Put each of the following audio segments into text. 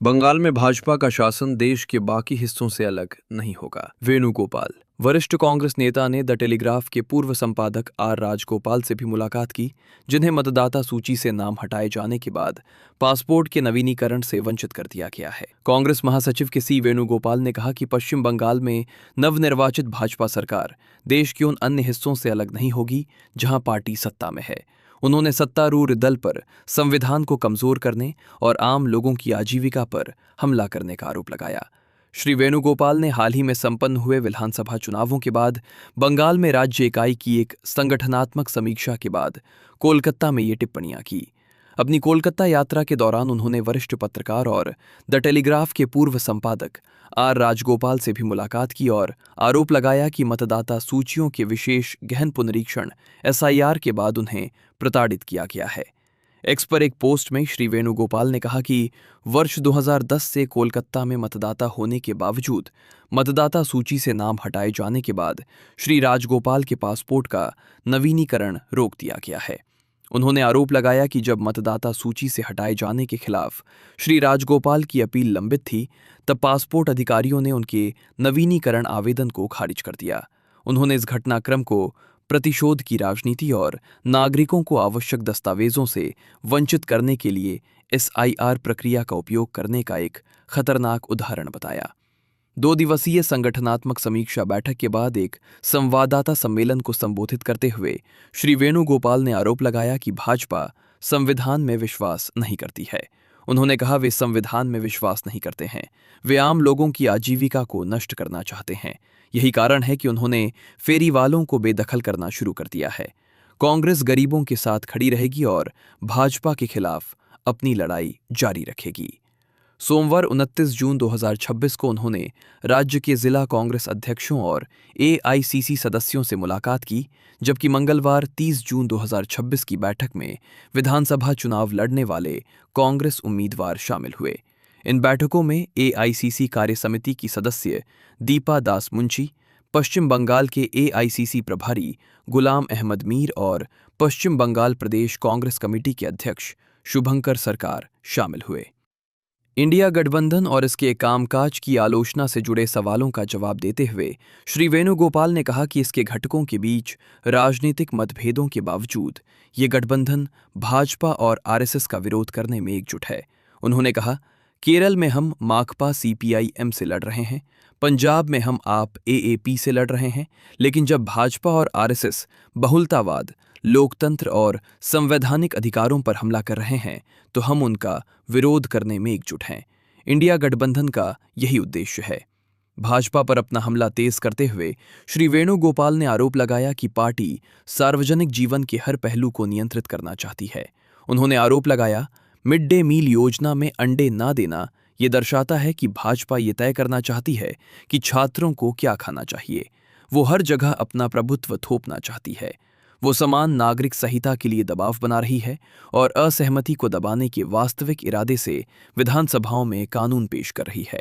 बंगाल में भाजपा का शासन देश के बाकी हिस्सों से अलग नहीं होगा। वेणुगोपाल। वरिष्ठ कांग्रेस नेता ने द टेलीग्राफ के पूर्व संपादक आर राजगोपाल से भी मुलाकात की, जिन्हें मतदाता सूची से नाम हटाए जाने के बाद पासपोर्ट के नवीनीकरण से वंचित कर दिया गया है। कांग्रेस महासचिव के सी वेणुगोपाल ने कहा कि पश्चिम बंगाल में नवनिर्वाचित भाजपा सरकार देश के उन अन्य हिस्सों से अलग नहीं होगी जहां पार्टी सत्ता में है। उन्होंने सत्तारूढ़ दल पर संविधान को कमजोर करने और आम लोगों की आजीविका पर हमला करने का आरोप लगाया। श्री वेणुगोपाल ने हाल ही में संपन्न हुए विधानसभा चुनावों के बाद बंगाल में राज्य इकाई की एक संगठनात्मक समीक्षा के बाद कोलकाता में ये टिप्पणियां की। अपनी कोलकाता यात्रा के दौरान उन्होंने वरिष्ठ पत्रकार और द टेलीग्राफ के पूर्व संपादक आर राजगोपाल से भी मुलाकात की और आरोप लगाया कि मतदाता सूचियों के विशेष गहन पुनरीक्षण एसआईआर के बाद उन्हें प्रताड़ित किया गया है। एक्स पर एक पोस्ट में श्री वेणुगोपाल ने कहा कि वर्ष 2010 से कोलकाता में मतदाता होने के बावजूद मतदाता सूची से नाम हटाए जाने के बाद श्री राजगोपाल के पासपोर्ट का नवीनीकरण रोक दिया गया है। उन्होंने आरोप लगाया कि जब मतदाता सूची से हटाए जाने के खिलाफ श्री राजगोपाल की अपील लंबित थी, तब पासपोर्ट अधिकारियों ने उनके नवीनीकरण आवेदन को खारिज कर दिया। उन्होंने इस घटनाक्रम को प्रतिशोध की राजनीति और नागरिकों को आवश्यक दस्तावेजों से वंचित करने के लिए एसआईआर प्रक्रिया का उपयोग करने का एक खतरनाक उदाहरण बताया। 2 दिवसीय संगठनात्मक समीक्षा बैठक के बाद एक संवाददाता सम्मेलन को संबोधित करते हुए श्री वेणुगोपाल ने आरोप लगाया कि भाजपा संविधान में विश्वास नहीं करती है। उन्होंने कहा, वे संविधान में विश्वास नहीं करते हैं, वे आम लोगों की आजीविका को नष्ट करना चाहते हैं। यही कारण है कि उन्होंने फेरीवालों को बेदखल करना शुरू कर दिया है। कांग्रेस गरीबों के साथ खड़ी रहेगी और भाजपा के खिलाफ अपनी लड़ाई जारी रखेगी। सोमवार 29 जून 2026 को उन्होंने राज्य के जिला कांग्रेस अध्यक्षों और एआईसीसी सदस्यों से मुलाकात की, जबकि मंगलवार 30 जून 2026 की बैठक में विधानसभा चुनाव लड़ने वाले कांग्रेस उम्मीदवार शामिल हुए। इन बैठकों में एआईसीसी कार्यसमिति की सदस्य दीपा दास मुंशी, पश्चिम बंगाल के एआईसीसी प्रभारी गुलाम अहमद मीर और पश्चिम बंगाल प्रदेश कांग्रेस कमेटी के अध्यक्ष शुभंकर सरकार शामिल हुए। इंडिया गठबंधन और इसके कामकाज की आलोचना से जुड़े सवालों का जवाब देते हुए श्री वेणुगोपाल ने कहा कि इसके घटकों के बीच राजनीतिक मतभेदों के बावजूद ये गठबंधन भाजपा और आरएसएस का विरोध करने में एकजुट है। उन्होंने कहा, केरल में हम माकपा सीपीआईएम से लड़ रहे हैं, पंजाब में हम आप एएपी से लड़ रहे हैं, लेकिन जब भाजपा और आरएसएस बहुलतावाद, लोकतंत्र और संवैधानिक अधिकारों पर हमला कर रहे हैं तो हम उनका विरोध करने में एकजुट हैं। इंडिया गठबंधन का यही उद्देश्य है। भाजपा पर अपना हमला तेज करते हुए श्री वेणुगोपाल ने आरोप लगाया कि पार्टी सार्वजनिक जीवन के हर पहलू को नियंत्रित करना चाहती है। उन्होंने आरोप लगाया, मिड डे मील योजना में अंडे ना देना ये दर्शाता है कि भाजपा ये तय करना चाहती है कि छात्रों को क्या खाना चाहिए। वो हर जगह अपना प्रभुत्व थोपना चाहती है। वो समान नागरिक संहिता के लिए दबाव बना रही है और असहमति को दबाने के वास्तविक इरादे से विधानसभाओं में कानून पेश कर रही है।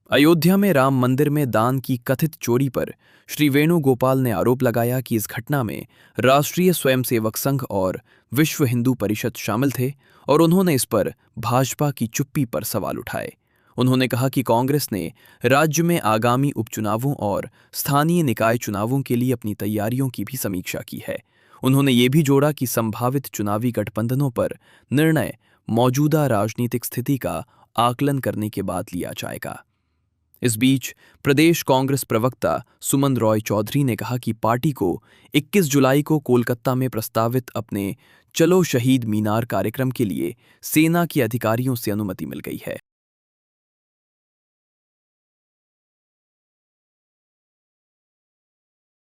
अयोध्या में राम मंदिर में दान की कथित चोरी पर श्री वेणुगोपाल ने आरोप लगाया कि इस घटना में राष्ट्रीय स्वयंसेवक संघ और विश्व हिंदू परिषद शामिल थे और उन्होंने इस पर भाजपा की चुप्पी पर सवाल उठाए। उन्होंने कहा कि कांग्रेस ने राज्य में आगामी उपचुनावों और स्थानीय निकाय चुनावों के लिए अपनी तैयारियों की भी समीक्षा की है। उन्होंने ये भी जोड़ा कि संभावित चुनावी गठबंधनों पर निर्णय मौजूदा राजनीतिक स्थिति का आकलन करने के बाद लिया जाएगा। इस बीच प्रदेश कांग्रेस प्रवक्ता सुमन रॉय चौधरी ने कहा कि पार्टी को 21 जुलाई को कोलकाता में प्रस्तावित अपने चलो शहीद मीनार कार्यक्रम के लिए सेना के अधिकारियों से अनुमति मिल गई है।